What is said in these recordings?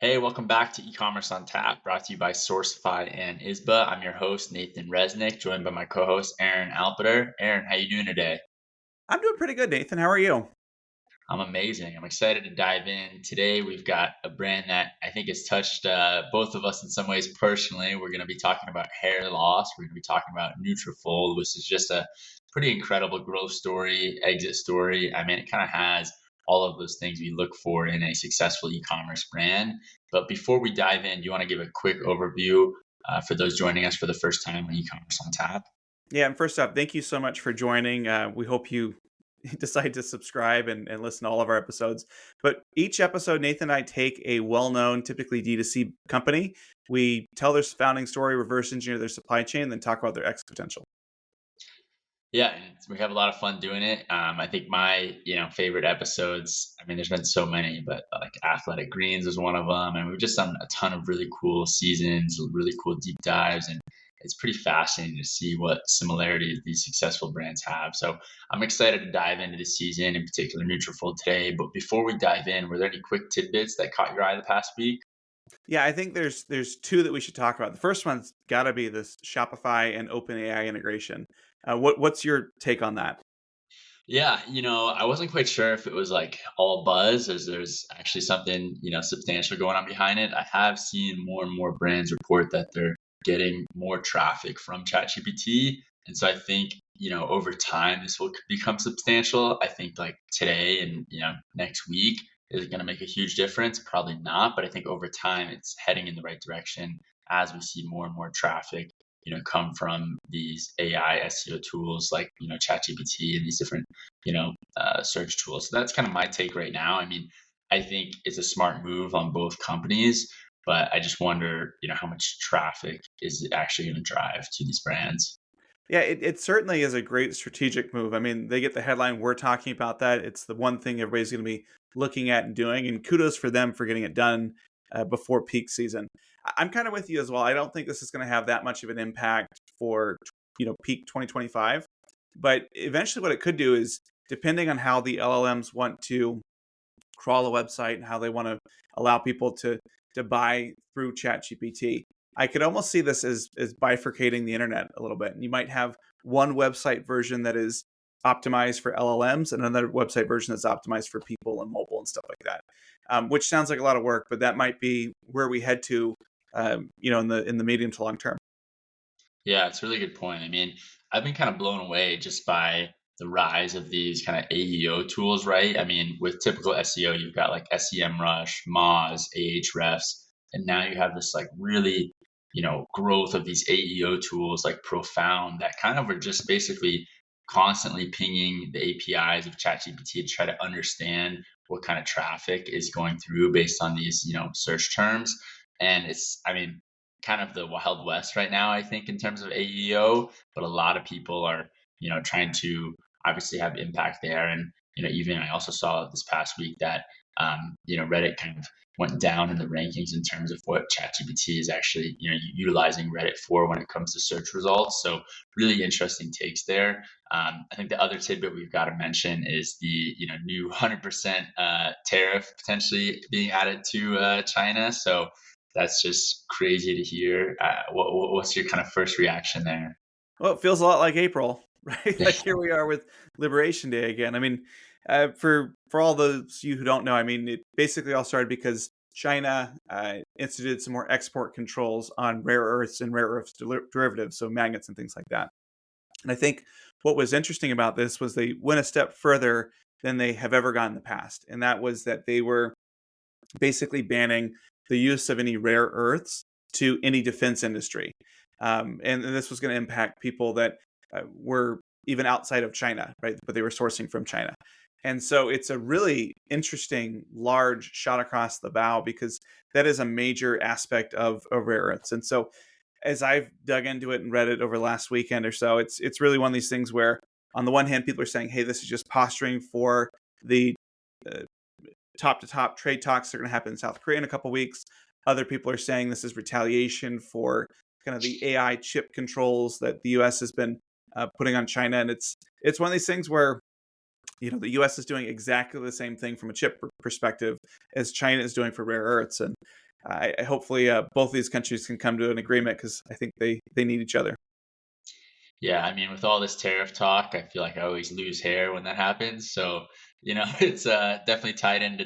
Hey, welcome back to Ecommerce On Tap, brought to you by Sourcify and ISBA. I'm your host, Nathan Resnick, joined by my co-host, Aaron Alpeter. Aaron, how you doing today? I'm doing pretty good, Nathan. How are you? I'm amazing. I'm excited to dive in. Today, we've got a brand that I think has touched both of us in some ways personally. We're going to be talking about hair loss. We're going to be talking about Nutrafol, which is just a pretty incredible growth story, exit story. I mean, it kind of has all of those things we look for in a successful e-commerce brand. But before we dive in, do you want to give a quick overview for those joining us for the first time on e-commerce on tap? Yeah, and first off, thank you so much for joining. We hope you decide to subscribe and listen to all of our episodes. But each episode, Nathan and I take a well known, typically D2C company. We tell their founding story, reverse engineer their supply chain, then talk about their X potential. Yeah, and we have a lot of fun doing it. I think my, favorite episodes. I mean, there's been so many, but like Athletic Greens was one of them, and we've just done a ton of really cool seasons, really cool deep dives, and it's pretty fascinating to see what similarities these successful brands have. So I'm excited to dive into this season, in particular Nutrafol today. But before we dive in, were there any quick tidbits that caught your eye the past week? Yeah, I think there's two that we should talk about. The first one's got to be this Shopify and OpenAI integration. What's your take on that? Yeah, I wasn't quite sure if it was like all buzz, as there's actually something, substantial going on behind it. I have seen more and more brands report that they're getting more traffic from ChatGPT. And so I think, over time this will become substantial. I think like today and, next week is it going to make a huge difference? Probably not, but I think over time it's heading in the right direction as we see more and more traffic, come from these AI SEO tools like, ChatGPT and these different search tools. So that's kind of my take right now. I mean, I think it's a smart move on both companies, but I just wonder, how much traffic is it actually going to drive to these brands? Yeah, it certainly is a great strategic move. I mean, they get the headline. We're talking about that. It's the one thing everybody's going to be looking at and doing. And kudos for them for getting it done before peak season. I'm kind of with you as well. I don't think this is going to have that much of an impact for peak 2025. But eventually, what it could do is, depending on how the LLMs want to crawl a website and how they want to allow people to buy through ChatGPT. I could almost see this as bifurcating the internet a little bit. And you might have one website version that is optimized for LLMs and another website version that's optimized for people and mobile and stuff like that. Which sounds like a lot of work, but that might be where we head to, in the medium to long term. Yeah, it's a really good point. I mean, I've been kind of blown away just by the rise of these kind of AEO tools, right? I mean, with typical SEO, you've got like SEMrush, Moz, Ahrefs, and now you have this like really, growth of these AEO tools like Profound that kind of are just basically constantly pinging the APIs of ChatGPT to try to understand what kind of traffic is going through based on these, search terms. And I mean, kind of the Wild West right now, I think, in terms of AEO, but a lot of people are, trying to obviously have impact there. And, even I also saw this past week that, Reddit kind of went down in the rankings in terms of what ChatGPT is actually, utilizing Reddit for when it comes to search results. So really interesting takes there. I think the other tidbit we've got to mention is the, new 100% tariff potentially being added to China. So that's just crazy to hear. What's your kind of first reaction there? Well, it feels a lot like April, right? Like here we are with Liberation Day again. I mean, for all those of you who don't know, I mean, it basically all started because China instituted some more export controls on rare earths and rare earths derivatives, so magnets and things like that. And I think what was interesting about this was they went a step further than they have ever gone in the past, and that was that they were basically banning the use of any rare earths to any defense industry. And this was going to impact people that were even outside of China, right? But they were sourcing from China. And so it's a really interesting, large shot across the bow because that is a major aspect of rare earths. And so as I've dug into it and read it over the last weekend or so, it's really one of these things where, on the one hand, people are saying, "Hey, this is just posturing for the uh, top to top trade talks that are going to happen in South Korea in a couple weeks." Other people are saying this is retaliation for kind of the AI chip controls that the U.S. has been putting on China, and it's one of these things where the U.S. is doing exactly the same thing from a chip perspective as China is doing for rare earths, and hopefully both these countries can come to an agreement because I think they need each other. Yeah, I mean, with all this tariff talk, I feel like I always lose hair when that happens. So, it's definitely tied into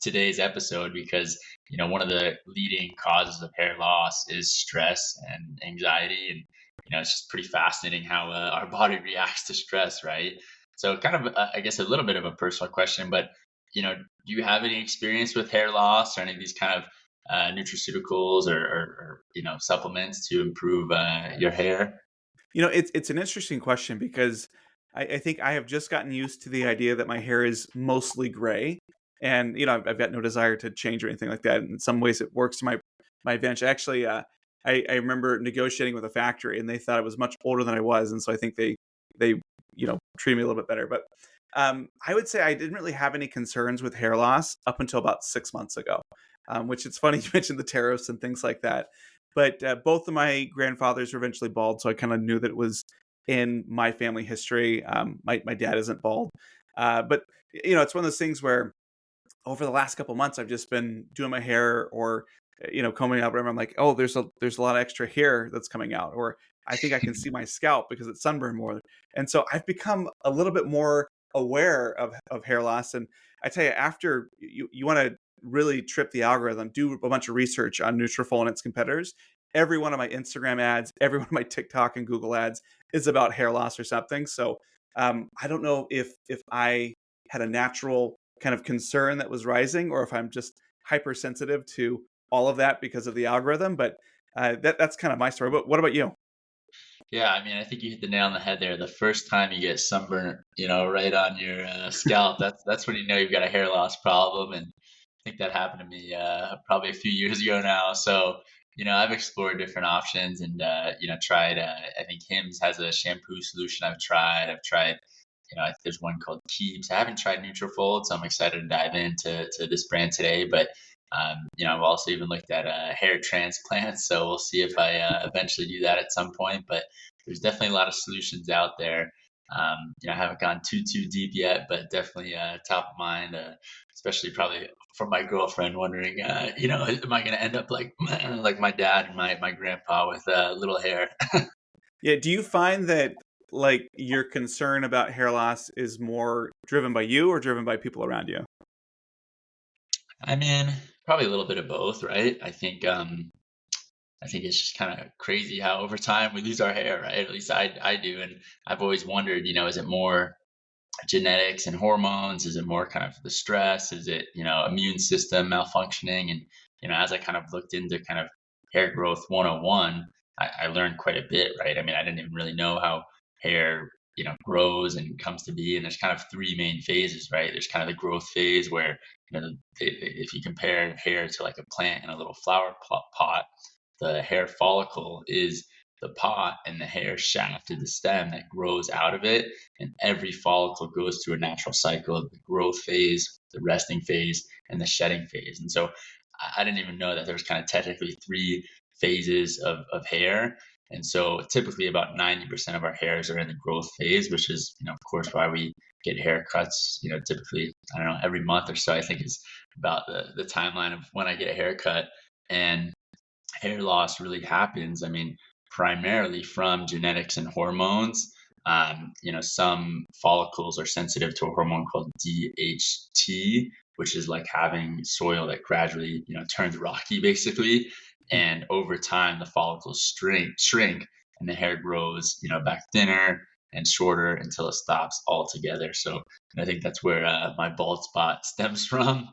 today's episode because, one of the leading causes of hair loss is stress and anxiety. And, it's just pretty fascinating how our body reacts to stress, right? So, kind of, I guess, a little bit of a personal question, but, do you have any experience with hair loss or any of these kind of nutraceuticals or supplements to improve your hair? It's an interesting question because I think I have just gotten used to the idea that my hair is mostly gray, and I've got no desire to change or anything like that. In some ways, it works to my advantage. Actually, I remember negotiating with a factory, and they thought I was much older than I was, and so I think they treated me a little bit better. But I would say I didn't really have any concerns with hair loss up until about 6 months ago. Which it's funny you mentioned the tariffs and things like that. But both of my grandfathers were eventually bald, so I kind of knew that it was in my family history. My dad isn't bald, but it's one of those things where over the last couple months, I've just been doing my hair or combing out whatever. I'm like, oh, there's a lot of extra hair that's coming out, or I think I can see my scalp because it's sunburned more, and so I've become a little bit more aware of hair loss. And I tell you, after you want to really trip the algorithm, do a bunch of research on Nutrafol and its competitors. Every one of my Instagram ads, every one of my TikTok and Google ads is about hair loss or something. So I don't know if I had a natural kind of concern that was rising, or if I'm just hypersensitive to all of that because of the algorithm. But that's kind of my story. But what about you? Yeah, I mean, I think you hit the nail on the head there. The first time you get sunburnt, right on your scalp, that's when you know you've got a hair loss problem. And I think that happened to me probably a few years ago now. So, I've explored different options and tried. I think Hims has a shampoo solution. I've tried. I think there's one called Keeps. I haven't tried Nutrafol, so I'm excited to dive into this brand today. But I've also even looked at hair transplants, so we'll see if I eventually do that at some point. But there's definitely a lot of solutions out there. I haven't gone too deep yet, but definitely top of mind, especially probably for my girlfriend, wondering, am I going to end up like like my dad and my grandpa with little hair? Yeah, do you find that like your concern about hair loss is more driven by you or driven by people around you? I mean, probably a little bit of both, right? I think it's just kind of crazy how over time we lose our hair, right? At least I do, and I've always wondered, is it more genetics and hormones? Is it more kind of the stress? Is it, immune system malfunctioning? And, as I kind of looked into kind of hair growth 101, I learned quite a bit, right? I mean, I didn't even really know how hair, grows and comes to be. And there's kind of three main phases, right? There's kind of the growth phase where, if you compare hair to like a plant in a little flower pot, the hair follicle is the pot and the hair shaft is the stem that grows out of it. And every follicle goes through a natural cycle of the growth phase, the resting phase, and the shedding phase. And so I didn't even know that there's kind of technically three phases of hair. And so typically about 90% of our hairs are in the growth phase, which is, of course, why we get haircuts, typically, I don't know, every month or so, I think is about the timeline of when I get a haircut. And hair loss really happens, I mean, primarily from genetics and hormones. Some follicles are sensitive to a hormone called DHT, which is like having soil that gradually, turns rocky basically. And over time, the follicles shrink, and the hair grows, back thinner and shorter until it stops altogether. So I think that's where my bald spot stems from.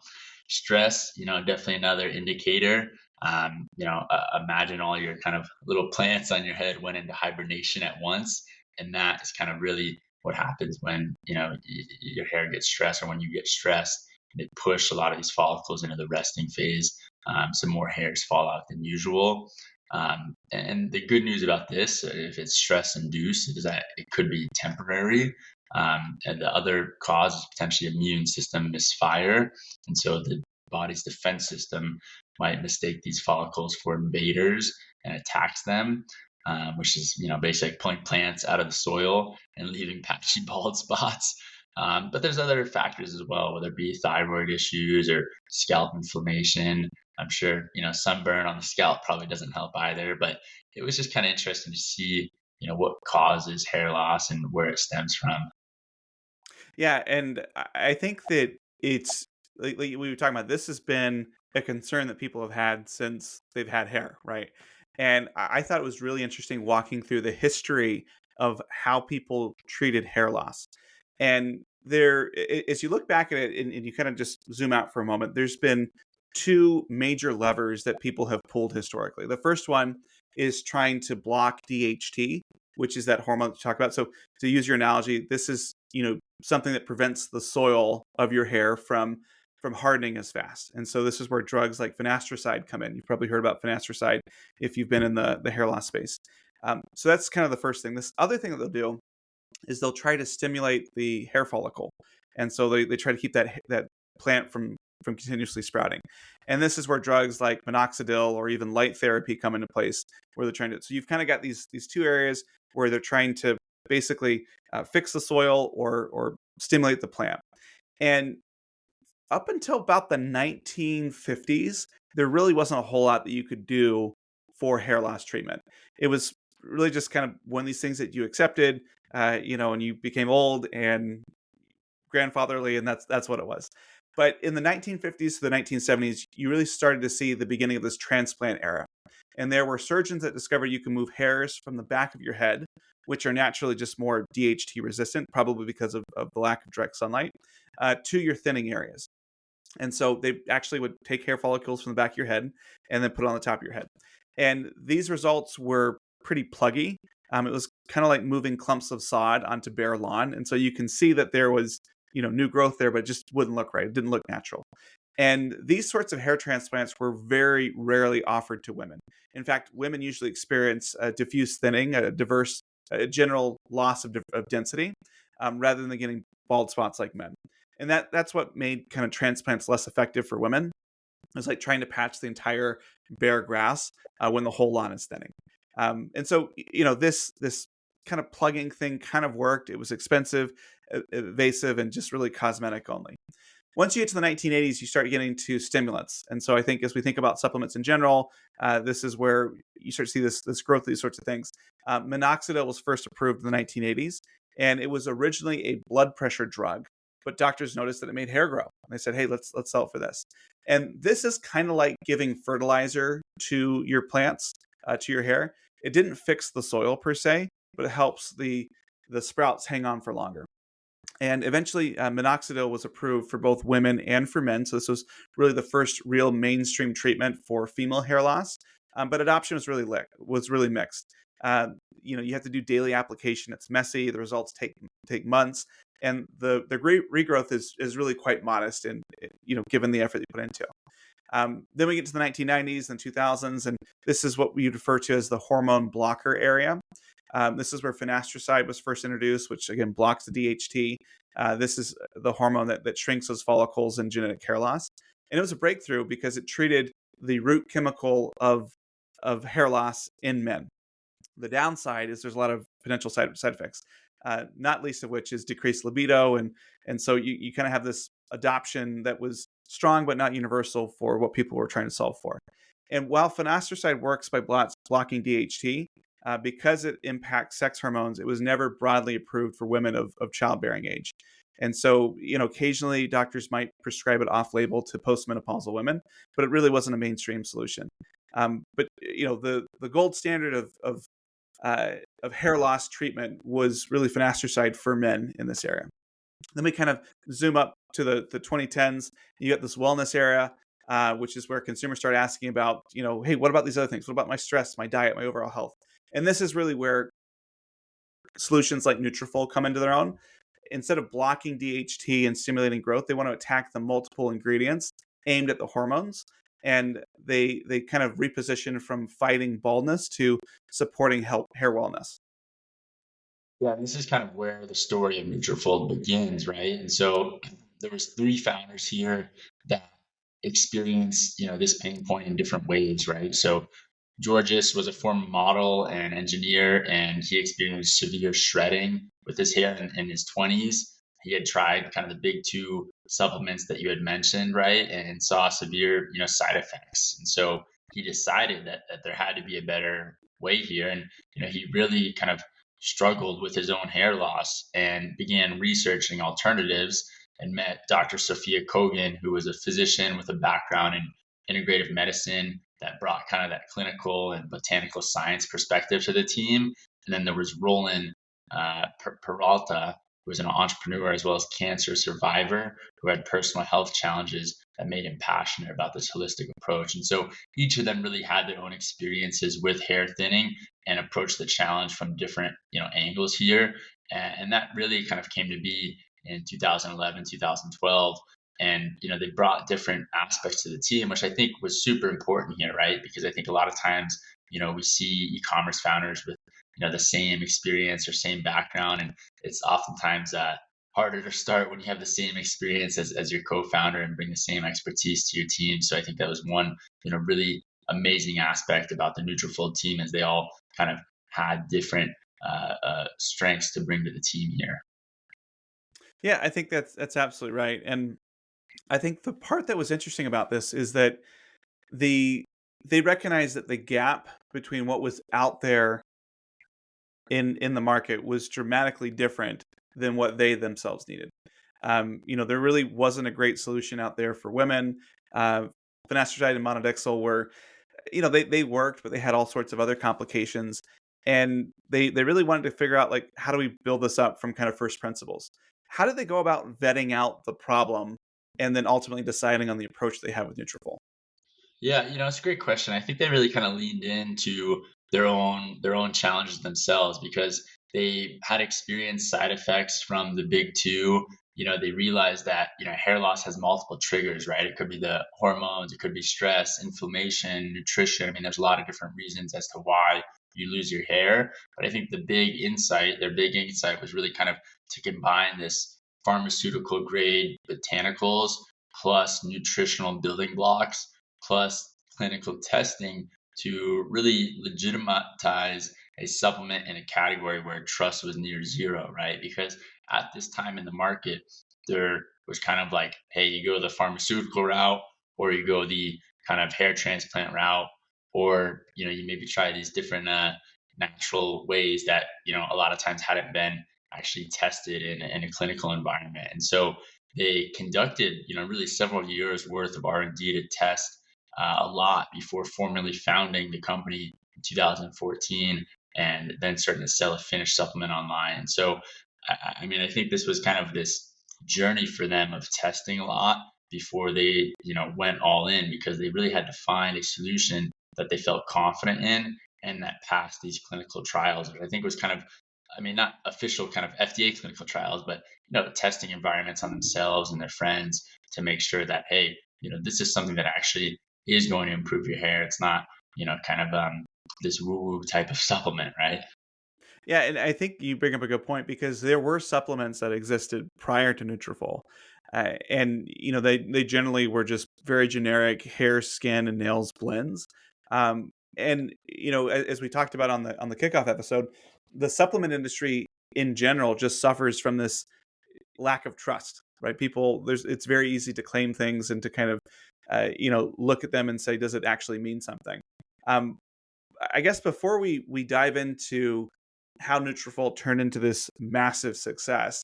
Stress, definitely another indicator. Imagine all your kind of little plants on your head went into hibernation at once, and that is kind of really what happens when your hair gets stressed, or when you get stressed. They push a lot of these follicles into the resting phase. Some more hairs fall out than usual. And the good news about this, if it's stress induced, is that it could be temporary. And the other cause is potentially immune system misfire. And so the body's defense system might mistake these follicles for invaders and attacks them, which is, basically pulling plants out of the soil and leaving patchy bald spots. But there's other factors as well, whether it be thyroid issues or scalp inflammation. I'm sure, sunburn on the scalp probably doesn't help either, but it was just kind of interesting to see, what causes hair loss and where it stems from. Yeah, and I think that it's like we were talking about. This has been a concern that people have had since they've had hair, right? And I thought it was really interesting walking through the history of how people treated hair loss. And as you look back at it and you kind of just zoom out for a moment, there's been two major levers that people have pulled historically. The first one is trying to block DHT, which is that hormone that you talk about. So to use your analogy, this is something that prevents the soil of your hair from hardening as fast. And so this is where drugs like finasteride come in. You've probably heard about finasteride if you've been in the hair loss space. So that's kind of the first thing. This other thing that they'll do is they'll try to stimulate the hair follicle, and so they try to keep that plant from continuously sprouting. And this is where drugs like minoxidil or even light therapy come into place, where they're trying to. So you've kind of got these two areas where they're trying to basically fix the soil or stimulate the plant. And up until about the 1950s, there really wasn't a whole lot that you could do for hair loss treatment. It was really just kind of one of these things that you accepted, and you became old and grandfatherly, and that's what it was. But in the 1950s to the 1970s, you really started to see the beginning of this transplant era. And there were surgeons that discovered you can move hairs from the back of your head, which are naturally just more DHT resistant, probably because of the lack of direct sunlight, to your thinning areas. And so they actually would take hair follicles from the back of your head and then put it on the top of your head. And these results were pretty pluggy. It was kind of like moving clumps of sod onto bare lawn. And so you can see that there was, new growth there, but it just wouldn't look right. It didn't look natural. And these sorts of hair transplants were very rarely offered to women. In fact, women usually experience diffuse thinning, a general loss of density, rather than getting bald spots like men. And that's what made kind of transplants less effective for women. It was like trying to patch the entire bare grass when the whole lawn is thinning. And so, this kind of plugging thing kind of worked. It was expensive, evasive, and just really cosmetic only. Once you get to the 1980s, you start getting to stimulants. And so I think as we think about supplements in general, this is where you start to see this growth of these sorts of things. Minoxidil was first approved in the 1980s, and it was originally a blood pressure drug. But doctors noticed that it made hair grow. And they said, hey, let's sell it for this. And this is kind of like giving fertilizer to your plants, to your hair. It didn't fix the soil per se, but it helps the sprouts hang on for longer. And eventually, minoxidil was approved for both women and for men. So this was really the first real mainstream treatment for female hair loss. But adoption was really mixed. You have to do daily application. It's messy. The results take months, and the great regrowth is really quite modest. And given the effort you put into. Then we get to the 1990s and 2000s, and this is what we refer to as the hormone blocker area. This is where finasteride was first introduced, which again blocks the DHT. This is the hormone that shrinks those follicles in genetic hair loss. And it was a breakthrough because it treated the root chemical of hair loss in men. The downside is there's a lot of potential side effects, not least of which is decreased libido. And so you kind of have this adoption that was strong but not universal for what people were trying to solve for. And while finasteride works by blocking DHT, because it impacts sex hormones, it was never broadly approved for women of childbearing age. And so, occasionally doctors might prescribe it off-label to postmenopausal women, but it really wasn't a mainstream solution. But the gold standard of hair loss treatment was really finasteride for men in this area. Then we kind of zoom up to the 2010s. You get this wellness area, which is where consumers start asking about, hey, what about these other things? What about my stress, my diet, my overall health? And this is really where solutions like Nutrafol come into their own. Instead of blocking DHT and stimulating growth, they want to attack the multiple ingredients aimed at the hormones. And they kind of reposition from fighting baldness to supporting hair wellness. Yeah, this is kind of where the story of Nutrafol begins, right? And so there was three founders here that experienced, this pain point in different ways, right? So Georges was a former model and engineer, and he experienced severe shredding with his hair in his 20s. He had tried kind of the big two supplements that you had mentioned, right? And saw severe, side effects. And so he decided that there had to be a better way here. And, he really kind of struggled with his own hair loss and began researching alternatives and met Dr. Sophia Kogan, who was a physician with a background in integrative medicine that brought kind of that clinical and botanical science perspective to the team. And then there was Roland Peralta, who was an entrepreneur as well as cancer survivor who had personal health challenges that made him passionate about this holistic approach. And so each of them really had their own experiences with hair thinning and approached the challenge from different, angles here. And that really kind of came to be in 2011, 2012. And they brought different aspects to the team, which I think was super important here, right? Because I think a lot of times, we see e-commerce founders with the same experience or same background, and it's oftentimes harder to start when you have the same experience as your co-founder and bring the same expertise to your team. So I think that was one really amazing aspect about the Nutrafol team, as they all kind of had different strengths to bring to the team here. Yeah, I think that's absolutely right. And I think the part that was interesting about this is that the they recognized that the gap between what was out there in the market was dramatically different than what they themselves needed. There really wasn't a great solution out there for women. Finasteride and monodexyl were, they worked, but they had all sorts of other complications. And they really wanted to figure out, like, how do we build this up from kind of first principles? How did they go about vetting out the problem and then ultimately deciding on the approach they have with Nutrafol? Yeah, it's a great question. I think they really kind of leaned into their own challenges themselves because they had experienced side effects from the big two. They realized that, hair loss has multiple triggers, right? It could be the hormones, it could be stress, inflammation, nutrition. I mean, there's a lot of different reasons as to why you lose your hair. But I think their big insight was really kind of to combine this pharmaceutical grade botanicals plus nutritional building blocks plus clinical testing to really legitimize a supplement in a category where trust was near zero, right? Because at this time in the market, there was kind of like, hey, you go the pharmaceutical route, or you go the kind of hair transplant route, or you maybe try these different natural ways that a lot of times hadn't been actually tested in a clinical environment. And so they conducted really several years worth of R&D to test a lot before formally founding the company in 2014 and then starting to sell a finished supplement online. And so, I mean, I think this was kind of this journey for them of testing a lot before they, went all in because they really had to find a solution that they felt confident in and that passed these clinical trials, which I think was kind of, I mean, not official kind of FDA clinical trials, but testing environments on themselves and their friends to make sure that, hey, this is something that actually is going to improve your hair. It's not, kind of this woo woo type of supplement, right? Yeah, and I think you bring up a good point because there were supplements that existed prior to Nutrafol, and they generally were just very generic hair, skin, and nails blends. And as we talked about on the kickoff episode, the supplement industry in general just suffers from this lack of trust. Right? It's very easy to claim things and to kind of look at them and say, does it actually mean something? Um, I guess before we dive into how Nutrafol turned into this massive success,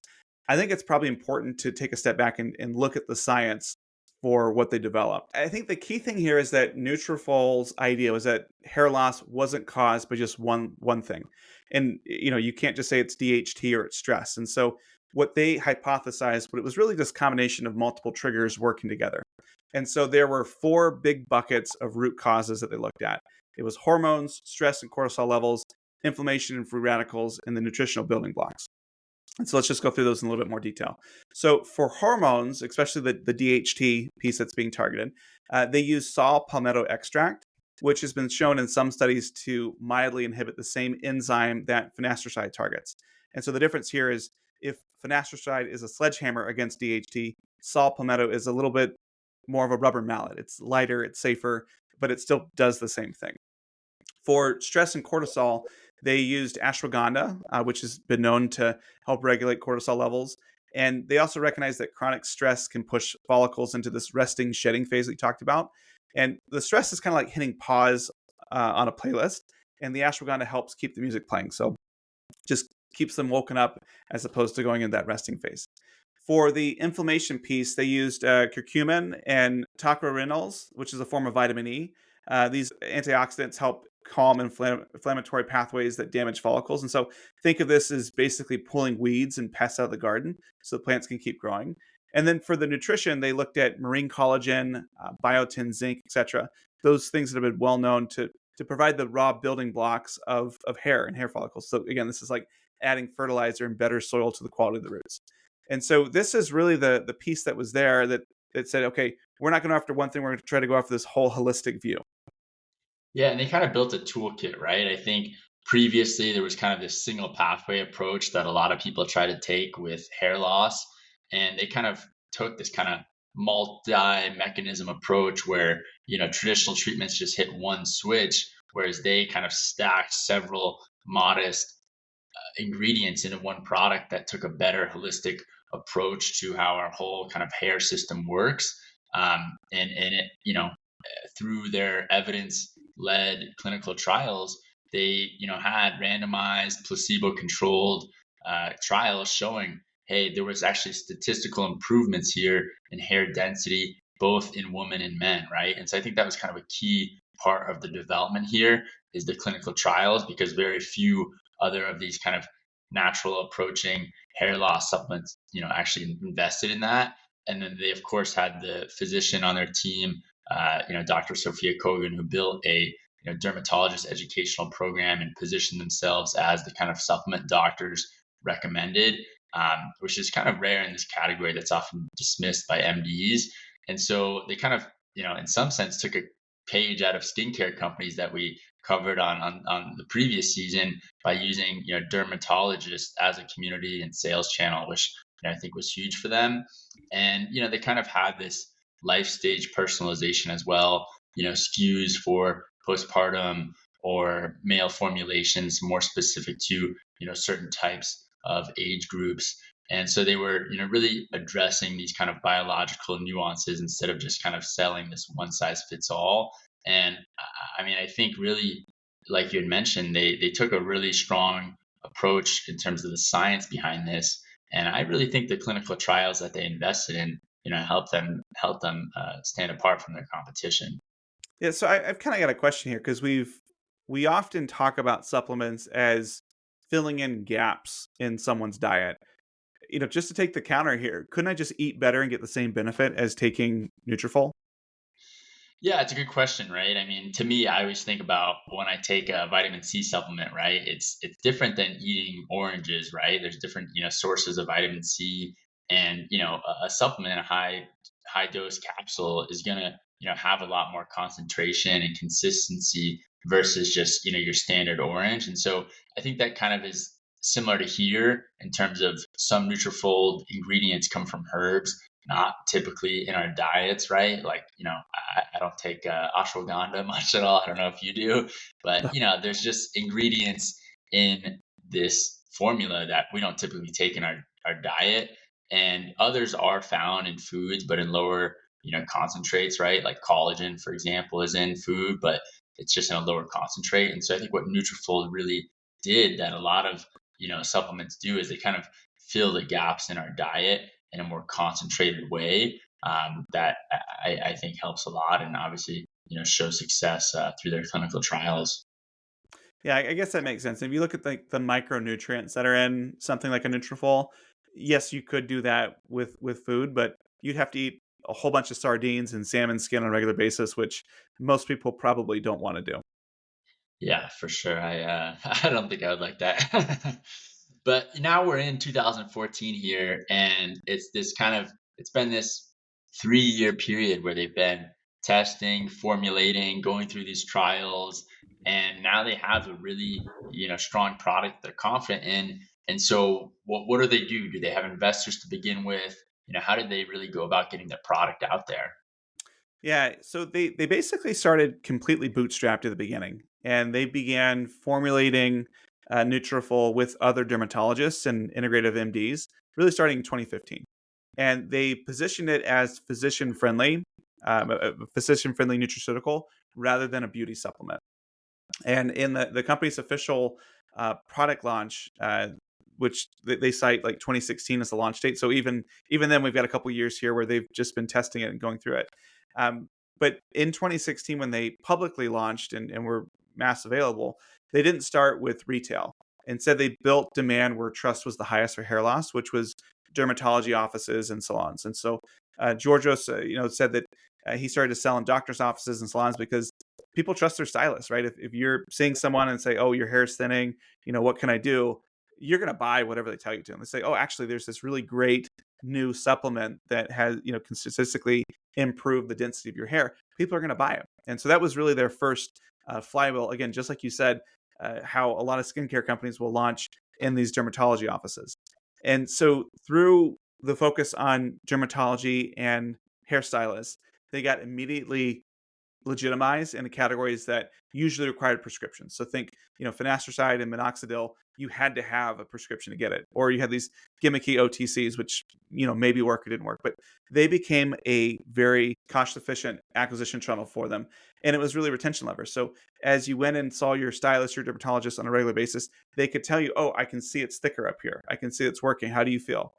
I think it's probably important to take a step back and look at the science for what they developed. I think the key thing here is that Nutrafol's idea was that hair loss wasn't caused by just one thing. And you can't just say it's DHT or it's stress. And so what they hypothesized, but it was really this combination of multiple triggers working together. And so there were four big buckets of root causes that they looked at. It was hormones, stress and cortisol levels, inflammation and free radicals, and the nutritional building blocks. And so let's just go through those in a little bit more detail. So for hormones, especially the DHT piece that's being targeted, they use saw palmetto extract, which has been shown in some studies to mildly inhibit the same enzyme that finasteride targets. And so the difference here is if finasteride is a sledgehammer against DHT, saw palmetto is a little bit more of a rubber mallet. It's lighter, it's safer, but it still does the same thing. For stress and cortisol, they used ashwagandha, which has been known to help regulate cortisol levels. And they also recognize that chronic stress can push follicles into this resting shedding phase that you talked about. And the stress is kind of like hitting pause on a playlist, and the ashwagandha helps keep the music playing. So just keeps them woken up as opposed to going in that resting phase. For the inflammation piece, they used curcumin and tocopherols, which is a form of vitamin E. These antioxidants help calm inflammatory pathways that damage follicles. And so think of this as basically pulling weeds and pests out of the garden so the plants can keep growing. And then for the nutrition, they looked at marine collagen, biotin, zinc, etc. Those things that have been well known to provide the raw building blocks of hair and hair follicles. So again, this is like adding fertilizer and better soil to the quality of the roots. And so this is really the piece that was there that said, okay, we're not going to go after one thing. We're going to try to go after this whole holistic view. Yeah, and they kind of built a toolkit, right? I think previously there was kind of this single pathway approach that a lot of people try to take with hair loss. And they kind of took this kind of multi-mechanism approach where, traditional treatments just hit one switch, whereas they kind of stacked several modest ingredients into one product that took a better holistic approach to how our whole kind of hair system works. And it, through their evidence-led clinical trials, they had randomized, placebo-controlled trials showing, hey, there was actually statistical improvements here in hair density, both in women and men, right? And so I think that was kind of a key part of the development here is the clinical trials because very few other of these kind of natural approaching hair loss supplements, actually invested in that. And then they, of course, had the physician on their team, Dr. Sophia Kogan, who built a dermatologist educational program and positioned themselves as the kind of supplement doctors recommended, which is kind of rare in this category that's often dismissed by MDs. And so they kind of, in some sense, took a page out of skincare companies that we covered on the previous season by using dermatologists as a community and sales channel, which I think was huge for them. And they kind of had this life stage personalization as well. SKUs for postpartum or male formulations more specific to certain types of age groups. And so they were really addressing these kind of biological nuances instead of just kind of selling this one size fits all. And I mean, I think really, like you had mentioned, they took a really strong approach in terms of the science behind this. And I really think the clinical trials that they invested in, help them stand apart from their competition. Yeah, so I've kind of got a question here because we often talk about supplements as filling in gaps in someone's diet. Just to take the counter here, couldn't I just eat better and get the same benefit as taking Nutrafol? Yeah, it's a good question, right? I mean, to me, I always think about when I take a vitamin C supplement, right? It's different than eating oranges, right? There's different, sources of vitamin C, and a supplement, a high dose capsule is gonna, have a lot more concentration and consistency versus just, your standard orange. And so I think that kind of is similar to here in terms of some Nutrafol ingredients come from herbs not typically in our diets, right? Like, I don't take ashwagandha much at all. I don't know if you do, but there's just ingredients in this formula that we don't typically take in our diet, and others are found in foods, but in lower, concentrates, right? Like collagen, for example, is in food, but it's just in a lower concentrate. And so I think what Nutrafol really did that a lot of supplements do is they kind of fill the gaps in our diet in a more concentrated way, that I think helps a lot and obviously shows success through their clinical trials. Yeah, I guess that makes sense. If you look at the micronutrients that are in something like a Nutrafol, yes, you could do that with food, but you'd have to eat a whole bunch of sardines and salmon skin on a regular basis, which most people probably don't want to do. Yeah, for sure. I don't think I would like that. But now we're in 2014 here, and it's been this 3-year period where they've been testing, formulating, going through these trials, and now they have a really strong product they're confident in. And so, what do they do? Do they have investors to begin with? How did they really go about getting their product out there? Yeah, so they basically started completely bootstrapped at the beginning, and they began formulating Nutrafol with other dermatologists and integrative MDs. really starting in 2015. And they positioned it as a physician friendly nutraceutical rather than a beauty supplement. And in the company's official product launch, which they cite like 2016 as the launch date. So even then, we've got a couple years here where they've just been testing it and going through it. But in 2016, when they publicly launched and were mass available, they didn't start with retail. Instead, they built demand where trust was the highest for hair loss, which was dermatology offices and salons. And so Georgios, said that he started to sell in doctors' offices and salons because people trust their stylists, right? If you're seeing someone and say, "Oh, your hair's thinning, what can I do?" You're going to buy whatever they tell you to. And they say, "Oh, actually, there's this really great new supplement that has, can statistically improve the density of your hair." People are going to buy it. And so that was really their first flywheel. Again, just like you said, how a lot of skincare companies will launch in these dermatology offices. And so through the focus on dermatology and hairstylists, they got immediately legitimized in the categories that usually required prescriptions. So think, finasteride and minoxidil, you had to have a prescription to get it. Or you had these gimmicky OTCs, which, maybe work or didn't work. But they became a very cost efficient acquisition channel for them. And it was really retention levers. So as you went and saw your stylist, your dermatologist on a regular basis, they could tell you, "Oh, I can see it's thicker up here. I can see it's working. How do you feel?"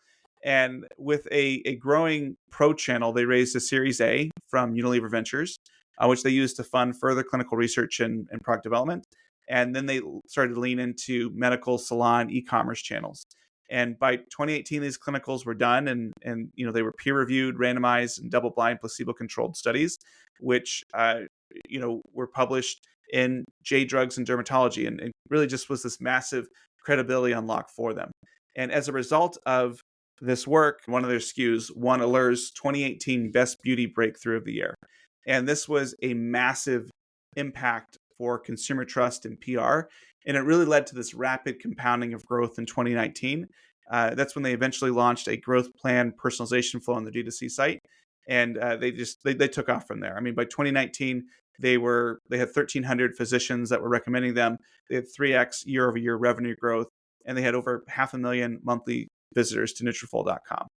And with a growing pro channel, they raised a Series A from Unilever Ventures, which they used to fund further clinical research and product development. And then they started to lean into medical salon e-commerce channels. And by 2018, these clinicals were done, and they were peer-reviewed, randomized, and double-blind, placebo-controlled studies, which were published in J Drugs and Dermatology, and it really just was this massive credibility unlock for them. And as a result of this work, one of their SKUs won Allur's 2018 Best Beauty Breakthrough of the Year. And this was a massive impact for consumer trust and PR. And it really led to this rapid compounding of growth in 2019. That's when they eventually launched a growth plan personalization flow on the D2C site. And they took off from there. I mean, by 2019, they had 1,300 physicians that were recommending them. They had 3x year over year revenue growth, and they had over 500,000 monthly visitors to Nutrafol.com.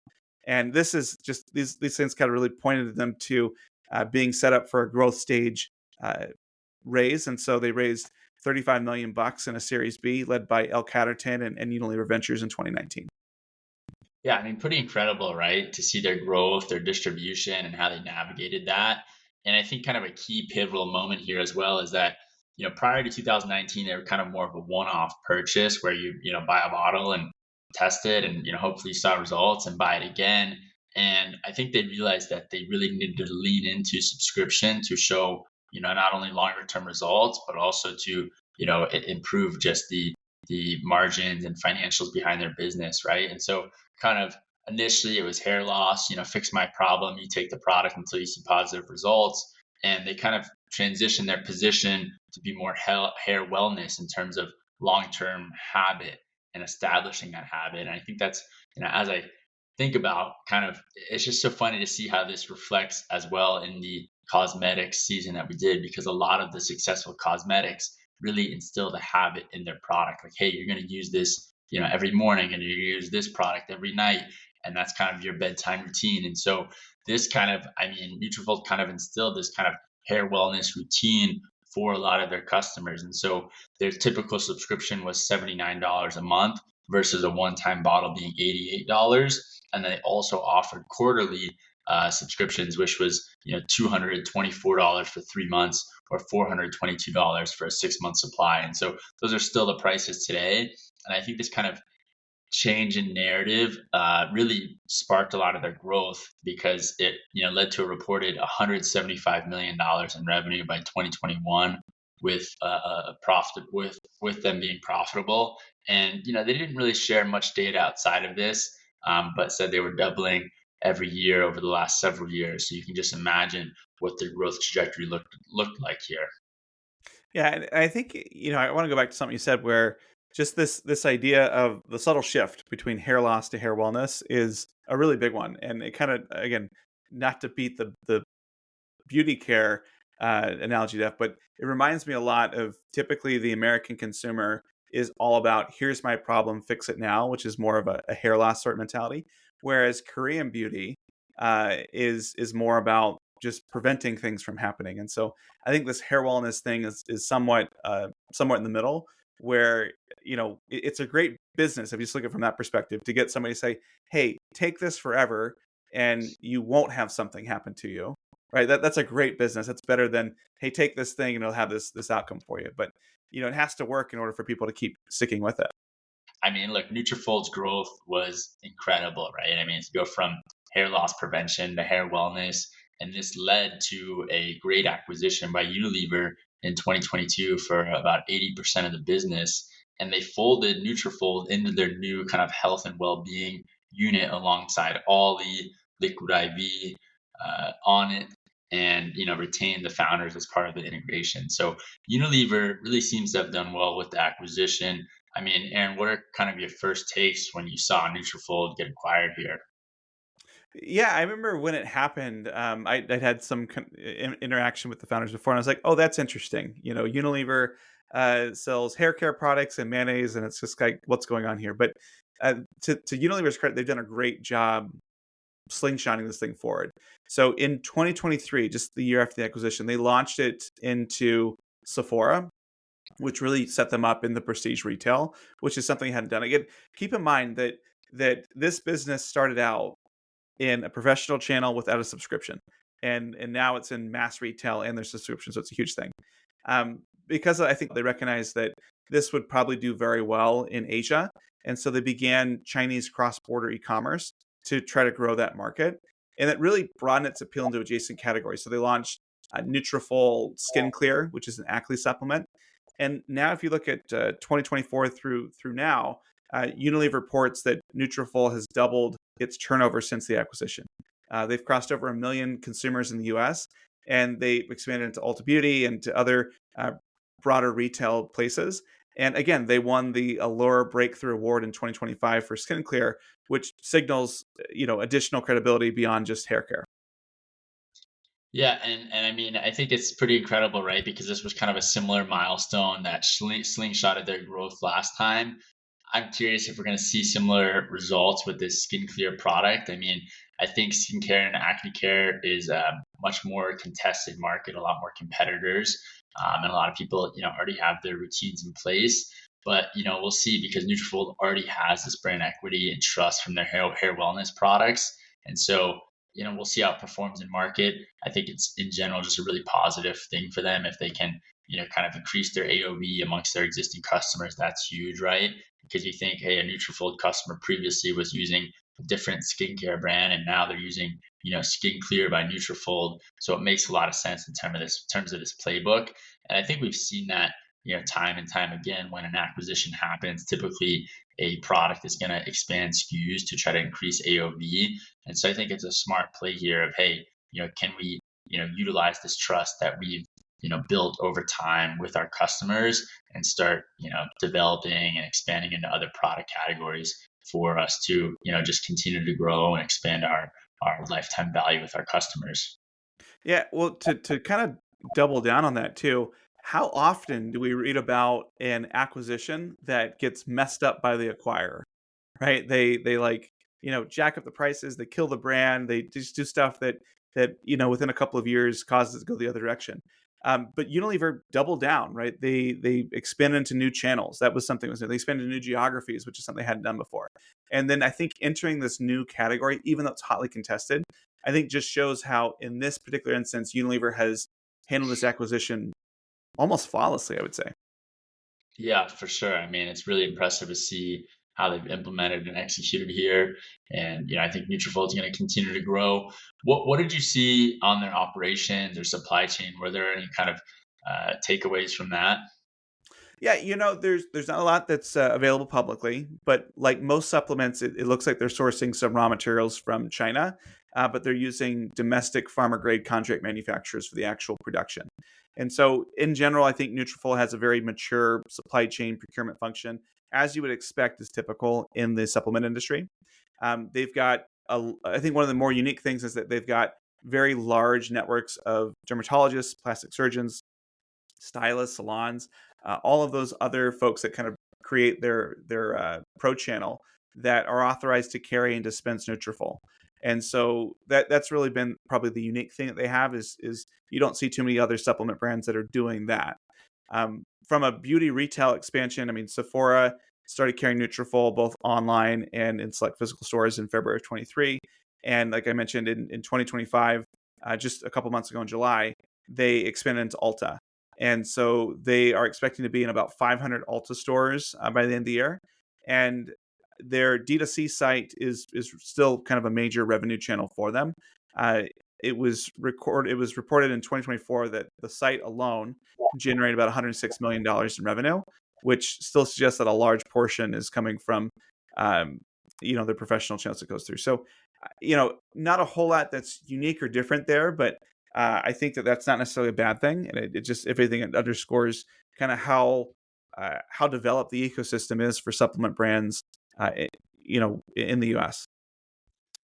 And this is just these things kind of really pointed them to being set up for a growth stage raise. And so they raised $35 million in a Series B led by El Caterton and Unilever Ventures in 2019. Yeah, I mean, pretty incredible, right? To see their growth, their distribution, and how they navigated that. And I think kind of a key pivotal moment here as well is that, prior to 2019, they were kind of more of a one-off purchase where you buy a bottle and test it and, hopefully you saw results and buy it again. And I think they realized that they really needed to lean into subscription to show, not only longer term results, but also to, improve just the margins and financials behind their business, right? And so kind of initially it was hair loss, fix my problem. You take the product until you see positive results. And they kind of transition their position to be more hair wellness in terms of long term habit and establishing that habit. And I think that's, as I think about kind of, it's just so funny to see how this reflects as well in the cosmetics season that we did, because a lot of the successful cosmetics really instill the habit in their product. Like, hey, you're going to use this, every morning, and you use this product every night, and that's kind of your bedtime routine. And so this kind of, I mean, Nutrafol kind of instilled this kind of hair wellness routine for a lot of their customers. And so their typical subscription was $79 a month versus a one-time bottle being $88. And they also offered quarterly subscriptions, which was $224 for 3 months or $422 for a 6-month supply. And so those are still the prices today. And I think this kind of change in narrative really sparked a lot of their growth, because it led to a reported $175 million in revenue by 2021, with profit with them being profitable. And they didn't really share much data outside of this, but said they were doubling every year over the last several years. So you can just imagine what their growth trajectory looked like here. Yeah, and I think I want to go back to something you said where just this idea of the subtle shift between hair loss to hair wellness is a really big one, and it kind of, again, not to beat the beauty care analogy to death, but it reminds me a lot of typically the American consumer is all about here's my problem, fix it now, which is more of a hair loss sort of mentality. Whereas Korean beauty is more about just preventing things from happening. And so I think this hair wellness thing is somewhat in the middle, where it's a great business if you just look at it from that perspective, to get somebody to say, hey, take this forever and you won't have something happen to you, right? That's a great business. That's better than, hey, take this thing and it'll have this outcome for you. But it has to work in order for people to keep sticking with it. I mean, look, Nutrafol's growth was incredible, right? I mean, to go from hair loss prevention to hair wellness, and this led to a great acquisition by Unilever in 2022 for about 80% of the business. And they folded Nutrafol into their new kind of health and well-being unit alongside all the liquid IV on it, and retained the founders as part of the integration. So Unilever really seems to have done well with the acquisition. I mean, Aaron, what are kind of your first takes when you saw Nutrafol get acquired here? Yeah, I remember when it happened. I'd had some interaction with the founders before, and I was like, "Oh, that's interesting." Unilever sells hair care products and mayonnaise, and it's just like, what's going on here? But to Unilever's credit, they've done a great job slingshotting this thing forward. So in 2023, just the year after the acquisition, they launched it into Sephora, which really set them up in the prestige retail, which is something they hadn't done. Again, keep in mind that this business started out in a professional channel without a subscription, and now it's in mass retail and there's subscription, so it's a huge thing. Because I think they recognize that this would probably do very well in Asia, and so they began Chinese cross-border e-commerce to try to grow that market, and it really broadened its appeal into adjacent categories. So they launched Nutrafol Skin Clear, which is an acne supplement, and now if you look at 2024 through now, Unilever reports that Nutrafol has doubled its turnover since the acquisition. They've crossed over 1 million consumers in the U.S., and they expanded into Ulta Beauty and to other broader retail places. And again, they won the Allure Breakthrough Award in 2025 for Skin Clear, which signals additional credibility beyond just hair care. Yeah, and I mean, I think it's pretty incredible, right? Because this was kind of a similar milestone that slingshotted their growth last time. I'm curious if we're going to see similar results with this skin clear product. I mean, I think skincare and acne care is a much more contested market, a lot more competitors, and a lot of people, already have their routines in place. But we'll see, because Nutrafol already has this brand equity and trust from their hair wellness products, and so we'll see how it performs in market. I think it's in general just a really positive thing for them if they can kind of increase their AOV amongst their existing customers. That's huge, right? Because you think, hey, a Nutrafol customer previously was using a different skincare brand, and now they're using, Skin Clear by Nutrafol. So it makes a lot of sense in terms of this playbook. And I think we've seen that, time and time again. When an acquisition happens, typically a product is going to expand SKUs to try to increase AOV. And so I think it's a smart play here of, hey, can we, utilize this trust that we've, built over time with our customers, and start, developing and expanding into other product categories for us to, just continue to grow and expand our lifetime value with our customers. Yeah, well, to kind of double down on that too, how often do we read about an acquisition that gets messed up by the acquirer? Right? They like, jack up the prices, they kill the brand, they just do stuff that within a couple of years causes it to go the other direction. But Unilever doubled down, right? They expanded into new channels. That was something. They expanded into new geographies, which is something they hadn't done before. And then I think entering this new category, even though it's hotly contested, I think just shows how in this particular instance Unilever has handled this acquisition almost flawlessly, I would say. Yeah, for sure. I mean, it's really impressive to see how they've implemented and executed here. And I think Nutrafol is going to continue to grow. What did you see on their operations or supply chain? Were there any kind of takeaways from that? Yeah, there's not a lot that's available publicly, but like most supplements, it looks like they're sourcing some raw materials from China, but they're using domestic farmer grade contract manufacturers for the actual production. And so, in general, I think Nutrafol has a very mature supply chain procurement function, as you would expect is typical in the supplement industry. They've got, I think one of the more unique things is that they've got very large networks of dermatologists, plastic surgeons, stylists, salons, all of those other folks that kind of create their pro channel that are authorized to carry and dispense Nutrafol. And so that's really been probably the unique thing that they have is you don't see too many other supplement brands that are doing that. From a beauty retail expansion, I mean, Sephora started carrying Nutrafol both online and in select physical stores in February of 23. And like I mentioned, in 2025, just a couple months ago in July, they expanded into Ulta. And so they are expecting to be in about 500 Ulta stores by the end of the year. And their D2C site is still kind of a major revenue channel for them. Uh, it was reported in 2024 that the site alone generated about $106 million in revenue, which still suggests that a large portion is coming from um, the professional channels it goes through. So not a whole lot that's unique or different there, but I think that that's not necessarily a bad thing, and it just, if anything, it underscores kind of how developed the ecosystem is for supplement brands, in the U.S.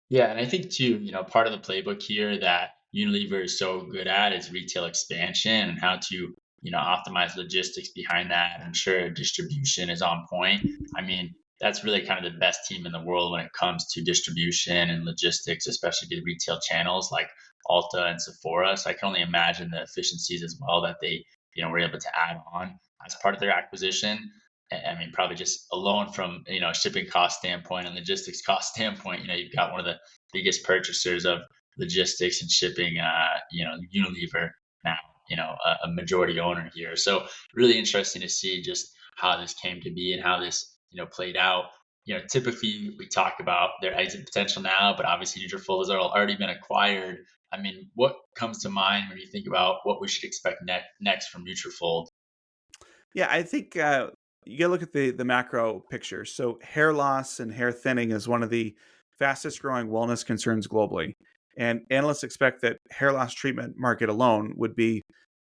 Yeah, and I think too, part of the playbook here that Unilever is so good at is retail expansion and how to, optimize logistics behind that and ensure distribution is on point. I mean, that's really kind of the best team in the world when it comes to distribution and logistics, especially to retail channels like Ulta and Sephora. So I can only imagine the efficiencies as well that they, were able to add on as part of their acquisition. I mean, probably just alone from a shipping cost standpoint and logistics cost standpoint, you've got one of the biggest purchasers of logistics and shipping, Unilever now, a majority owner here. So really interesting to see just how this came to be and how this played out. Typically we talk about their exit potential now, but obviously Nutrafol has already been acquired. I mean, what comes to mind when you think about what we should expect next from Nutrafol? Yeah, I think you got to look at the macro picture. So hair loss and hair thinning is one of the fastest growing wellness concerns globally, and analysts expect that hair loss treatment market alone would be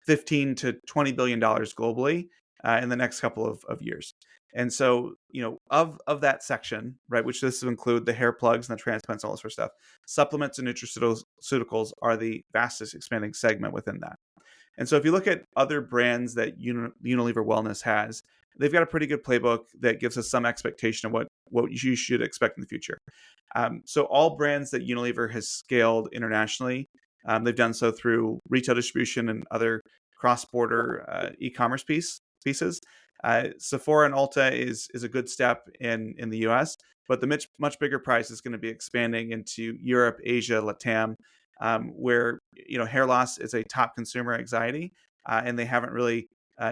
15 to $20 billion globally in the next couple of years. And so, of that section, right, which this will include the hair plugs and the transplants, all this sort of stuff, supplements and nutraceuticals are the fastest expanding segment within that. And so, if you look at other brands that Unilever Wellness has, they've got a pretty good playbook that gives us some expectation of what you should expect in the future. So, all brands that Unilever has scaled internationally, they've done so through retail distribution and other cross-border e-commerce pieces. Sephora and Ulta is a good step in the U.S., but the much bigger prize is going to be expanding into Europe, Asia, LATAM, where hair loss is a top consumer anxiety, and they haven't really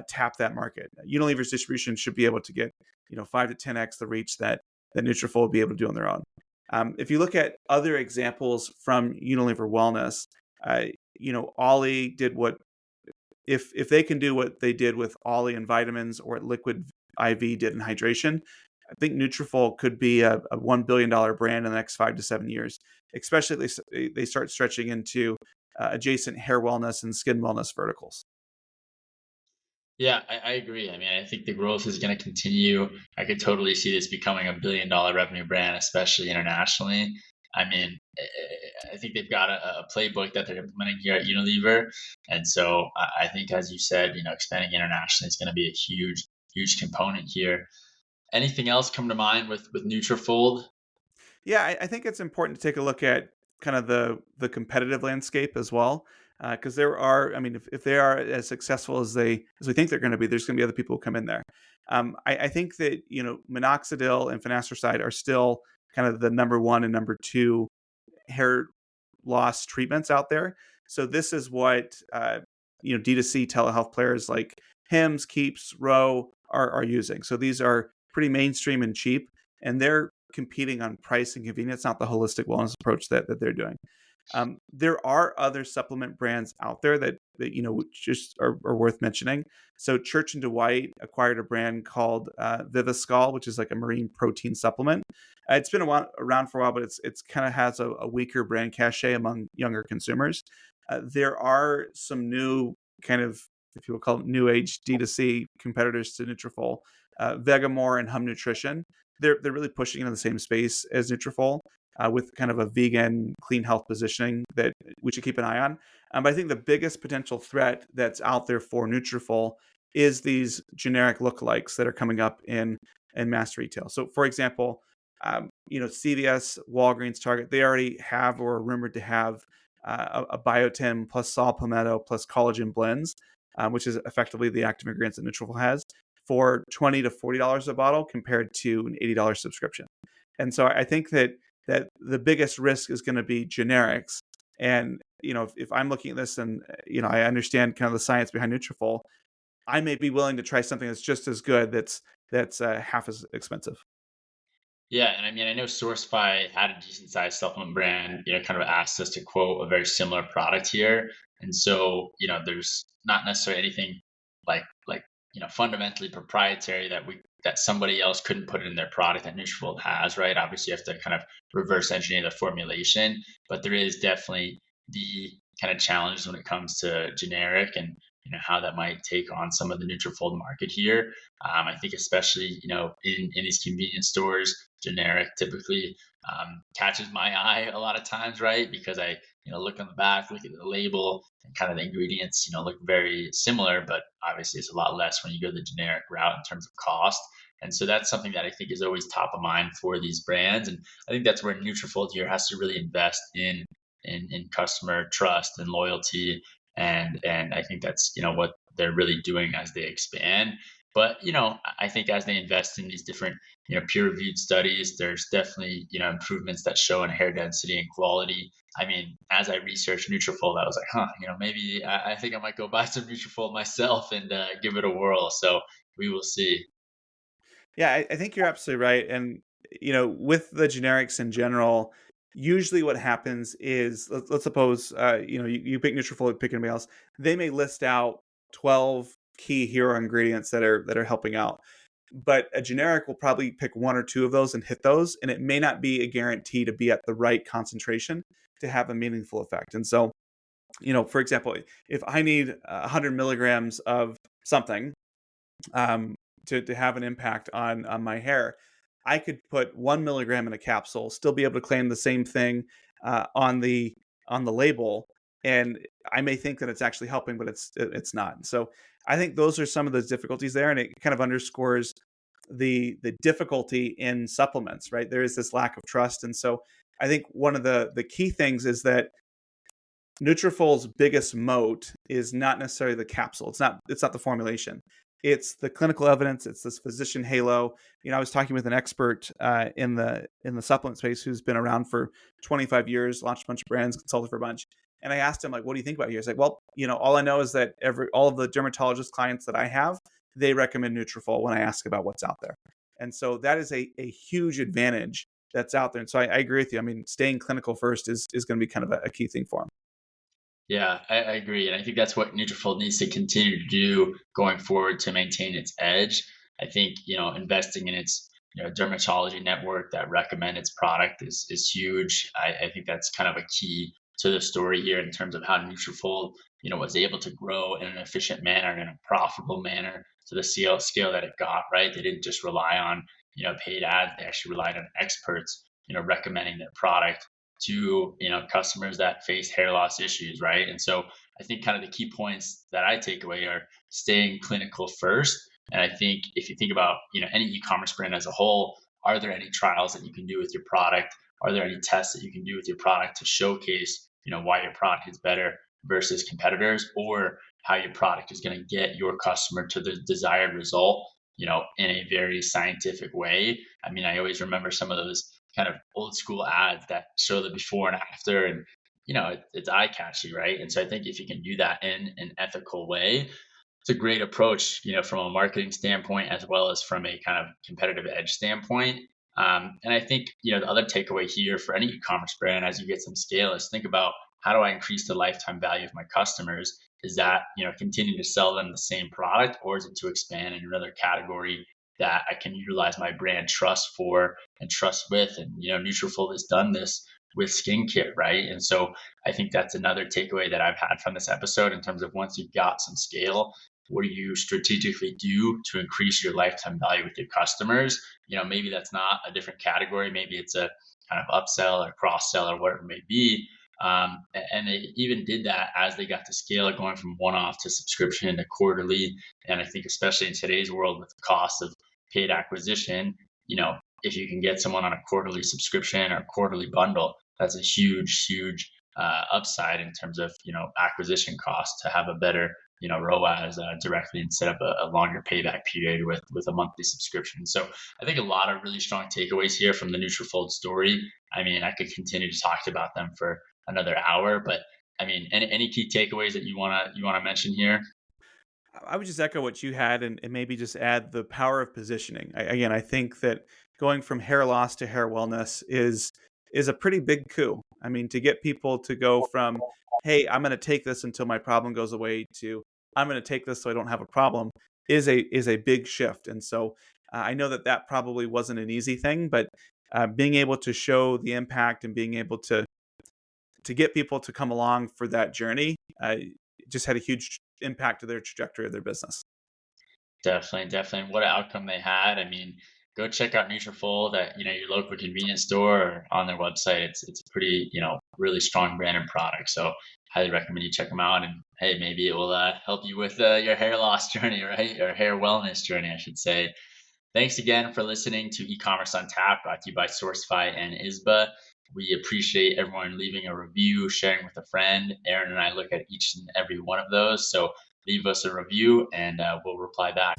tapped that market. Unilever's distribution should be able to get 5 to 10x the reach that Nutrafol will be able to do on their own. If you look at other examples from Unilever Wellness, Ollie did what, if they can do what they did with Ollie and vitamins, or what Liquid IV did in hydration, I think Nutrafol could be a $1 billion brand in the next 5 to 7 years, especially if they start stretching into adjacent hair wellness and skin wellness verticals. Yeah, I agree. I mean, I think the growth is going to continue. I could totally see this becoming $1 billion revenue brand, especially internationally. I mean, I think they've got a playbook that they're implementing here at Unilever, and so I think, as you said, expanding internationally is going to be a huge component here. Anything else come to mind with Nutrafold? Yeah, I think it's important to take a look at kind of the competitive landscape as well, because there are, I mean, if they are as successful as we think they're going to be, there's going to be other people who come in there. I think that minoxidil and finasteride are still kind of the number one and number two hair loss treatments out there. So this is what D2C telehealth players like Hims, Keeps, Row are using. So these are pretty mainstream and cheap, and they're competing on price and convenience, not the holistic wellness approach that they're doing. There are other supplement brands out there that just are worth mentioning. So Church and Dwight acquired a brand called Viviscal, which is like a marine protein supplement. It's been around for a while, but it's kind of has a weaker brand cachet among younger consumers. There are some new kind of, if you will call it, new age D2C competitors to Nutrafol, Vegamore and Hum Nutrition. They're really pushing into the same space as Nutrafol, with kind of a vegan, clean health positioning that we should keep an eye on. But I think the biggest potential threat that's out there for Nutrafol is these generic lookalikes that are coming up in mass retail. So, for example, CVS, Walgreens, Target, they already have or are rumored to have a biotin plus saw palmetto plus collagen blends, which is effectively the active ingredients that Nutrafol has, for $20 to $40 a bottle compared to an $80 subscription. And so I think that the biggest risk is going to be generics. And if I'm looking at this and I understand kind of the science behind Nutrafol, I may be willing to try something that's just as good, that's half as expensive. Yeah, and I mean, I know SourceFi had a decent sized supplement brand, kind of asked us to quote a very similar product here. And so, there's not necessarily anything like, fundamentally proprietary that somebody else couldn't put in their product that Nutrafol has, right? Obviously you have to kind of reverse engineer the formulation, but there is definitely the kind of challenges when it comes to generic and how that might take on some of the Nutrafol market here. I think especially, in these convenience stores, generic typically catches my eye a lot of times, right? Because I, look on the back, look at the label, and kind of the ingredients, look very similar, but obviously it's a lot less when you go the generic route in terms of cost. And so that's something that I think is always top of mind for these brands. And I think that's where Nutrafol here has to really invest in customer trust and loyalty. And I think that's, what they're really doing as they expand. But, I think as they invest in these different, peer-reviewed studies, there's definitely, improvements that show in hair density and quality. I mean, as I researched Nutrafol, I was like, maybe I think I might go buy some Nutrafol myself and give it a whirl. So we will see. Yeah, I think you're absolutely right. And with the generics in general, usually what happens is let's suppose you pick Nutrafol, you pick anybody else. They may list out 12 key hero ingredients that are helping out, but a generic will probably pick one or two of those and hit those, and it may not be a guarantee to be at the right concentration to have a meaningful effect. And so, for example, if I need 100 milligrams of something, um, to have an impact on my hair, I could put 1 milligram in a capsule, still be able to claim the same thing on the label, and I may think that it's actually helping, but it's not. So I think those are some of the difficulties there, and it kind of underscores the difficulty in supplements. Right, there is this lack of trust, and so I think one of the key things is that Nutrafol's biggest moat is not necessarily the capsule. It's not the formulation. It's the clinical evidence. It's this physician halo. I was talking with an expert in the supplement space who's been around for 25 years, launched a bunch of brands, consulted for a bunch. And I asked him, like, what do you think about it here? He's like, well, all I know is that all of the dermatologist clients that I have, they recommend Nutrafol when I ask about what's out there. And so that is a huge advantage that's out there. And so I agree with you. I mean, staying clinical first is going to be kind of a key thing for them. Yeah, I agree. And I think that's what Nutrafol needs to continue to do going forward to maintain its edge. I think, investing in its, dermatology network that recommend its product is huge. I think that's kind of a key to the story here in terms of how Nutrafol, was able to grow in an efficient manner, in a profitable manner to the scale that it got, right? They didn't just rely on, paid ads. They actually relied on experts, recommending their product to customers that face hair loss issues, right? And so I think kind of the key points that I take away are staying clinical first. And I think if you think about any e-commerce brand as a whole, are there any trials that you can do with your product? Are there any tests that you can do with your product to showcase why your product is better versus competitors, or how your product is going to get your customer to the desired result in a very scientific way? I mean, I always remember some of those kind of old school ads that show the before and after, and it's eye catchy, right? And so I think if you can do that in an ethical way, it's a great approach, from a marketing standpoint as well as from a kind of competitive edge standpoint. And I think the other takeaway here for any e-commerce brand as you get some scale is think about, how do I increase the lifetime value of my customers? Is that continue to sell them the same product, or is it to expand in another category that I can utilize my brand trust for and trust with? And Nutrafol has done this with skincare, right? And so I think that's another takeaway that I've had from this episode in terms of, once you've got some scale, what do you strategically do to increase your lifetime value with your customers? Maybe that's not a different category. Maybe it's a kind of upsell or cross sell or whatever it may be. And they even did that as they got to scale, going from one-off to subscription to quarterly. And I think especially in today's world with the cost of paid acquisition, if you can get someone on a quarterly subscription or quarterly bundle, that's a huge upside in terms of acquisition cost to have a better ROAS directly instead of a longer payback period with a monthly subscription. So I think a lot of really strong takeaways here from the Nutrafol story. I mean, I could continue to talk about them for another hour, but I mean, any key takeaways that you wanna mention here? I would just echo what you had, and maybe just add the power of positioning. Again, I think that going from hair loss to hair wellness is a pretty big coup. I mean, to get people to go from, "Hey, I'm going to take this until my problem goes away," to "I'm going to take this so I don't have a problem," is a big shift. And so I know that that probably wasn't an easy thing, but being able to show the impact and being able to get people to come along for that journey just had a huge impact to their trajectory of their business. Definitely, definitely. What an outcome they had. I mean, go check out Nutrafol at your local convenience store or on their website. It's a pretty really strong branded product. So highly recommend you check them out. And hey, maybe it will help you with your hair loss journey, right? Or hair wellness journey, I should say. Thanks again for listening to E-commerce on Tap, brought to you by Sourcify and ISBA. We appreciate everyone leaving a review, sharing with a friend. Aaron and I look at each and every one of those. So leave us a review and we'll reply back.